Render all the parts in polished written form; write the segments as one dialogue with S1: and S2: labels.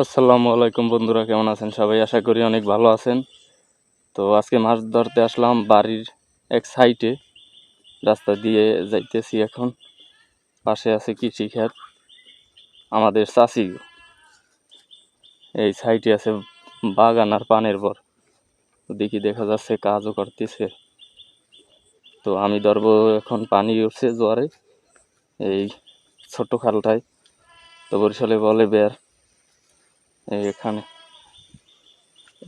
S1: আসসালামু আলাইকুম বন্ধুরা, কেমন আছেন সবাই? আশা করি অনেক ভালো আছেন। তো আজকে মাছ ধরতে আসলাম বাড়ির এক সাইডে, রাস্তা দিয়ে যাইতেছি এখন। পাশে আছে কৃষি ক্ষেত, আমাদের চাষি। এই সাইডে আছে বাগান আর পানের বর। দেখি দেখা যাচ্ছে কাজও করতেছে। তো আমি ধরবো এখন, পানি উঠছে জোয়ারে এই ছোট খালটায়, তো বরিশালে বলে বের। এখানে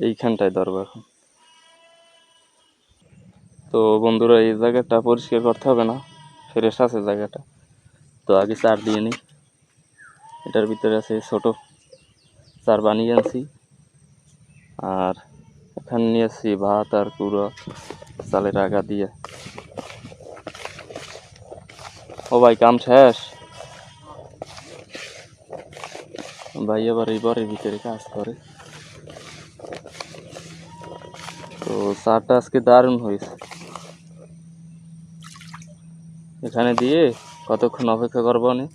S1: এইখানটায় ধরবো এখন। তো বন্ধুরা, এই জায়গাটা পরিষ্কার করতে হবে না, ফ্রেশ আছে জায়গাটা। তো আগে চার দিয়ে নিই। এটার ভিতরে আছে ছোট চার বানিয়ে আনছি, আর এখানে নিয়েছি ভাত আর কুড়ো চালের আগা দিয়ে। ও ভাই, কাম শেষ? ভাই আবার এই বরের ভিতরে কাজ করে। তো চারটা আজকে দারুণ হয়েছে। এখানে দিয়ে কতক্ষণ অপেক্ষা করবো নি,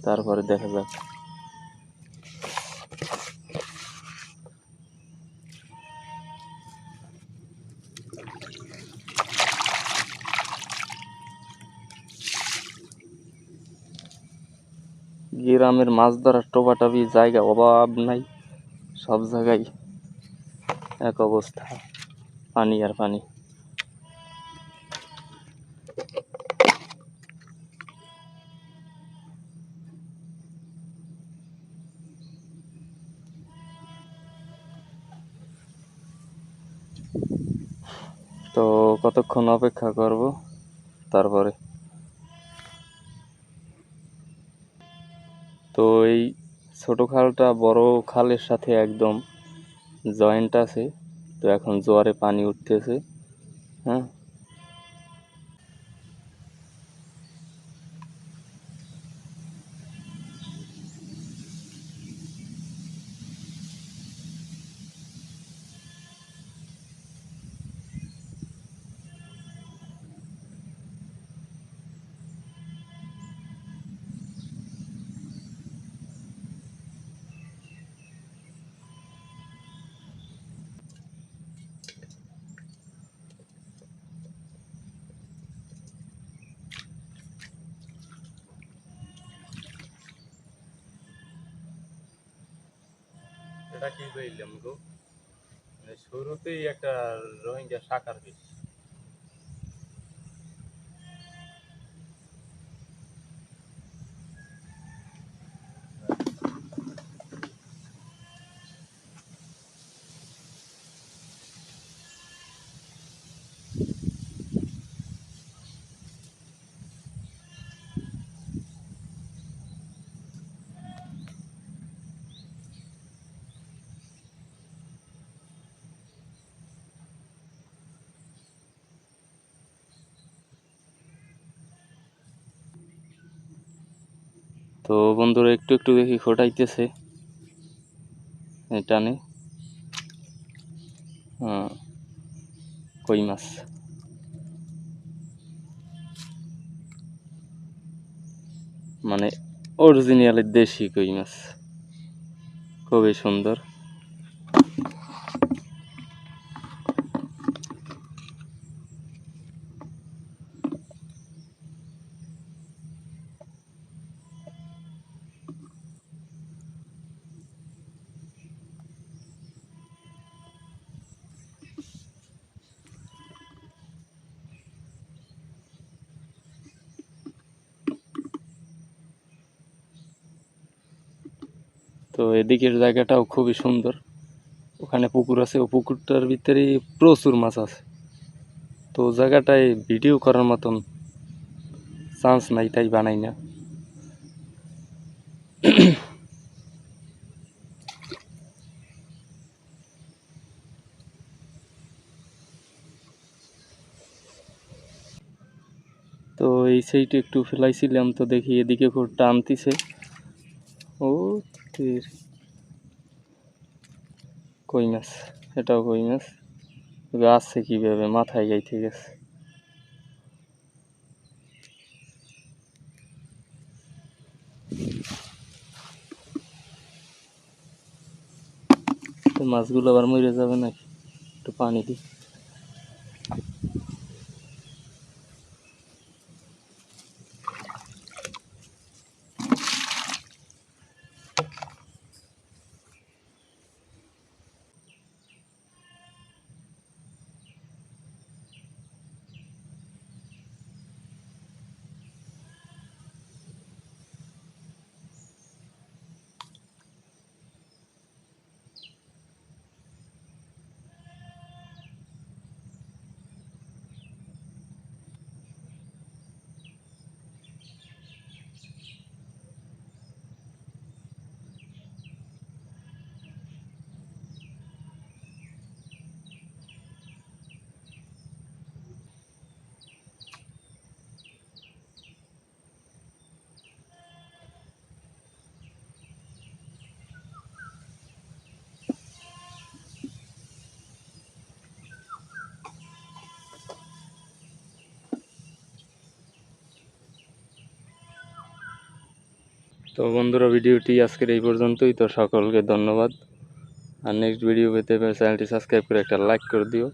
S1: তারপরে দেখা যাক। গ্রামের মাছ ধরার টোপাটাপি জায়গা অভাব নাই, সব জায়গায় এক অবস্থা, পানি আর পানি। তো কতক্ষণ অপেক্ষা করব, তারপরে। তো এই ছোট খালটা বড় খালের সাথে একদম জয়েন্ট আছে। তো এখন জোয়ারে পানি উঠতেছে। হ্যাঁ, এটা কি বললাম গো, শুরুতেই একটা রোহিঙ্গা শাখার বেশ। তো বন্ধুরা, একটু একটু দেখি ফোটাইতেছে টানে। কই মাছ, মানে অরিজিনালের দেশি কই মাছ, খুবই সুন্দর। তো এদিকের জায়গাটাও খুবই সুন্দর। ওখানে পুকুর আছে, ও পুকুরটার ভিতরে প্রচুর মাছ আছে। তো জায়গাটায় ভিডিও করার মতন চান্স নাই, তাই বানাই না। তো এই সাইডে একটু ফেলাইছিলাম, তো দেখি এদিকে খুব টানতিছে। ও তীর কই মাছ, এটাও কই মাছ। তবে আসছে কিভাবে, মাথায় গাইতে গেছে। মাছগুলো আবার মরে যাবে নাকি, একটু পানি দিই। তো বন্ধুরা, ভিডিওটি আজকের এই পর্যন্তই। তো সকলকে ধন্যবাদ। আর নেক্সট ভিডিও পেতে চ্যানেলটি সাবস্ক্রাইব করে একটা লাইক করে দিও।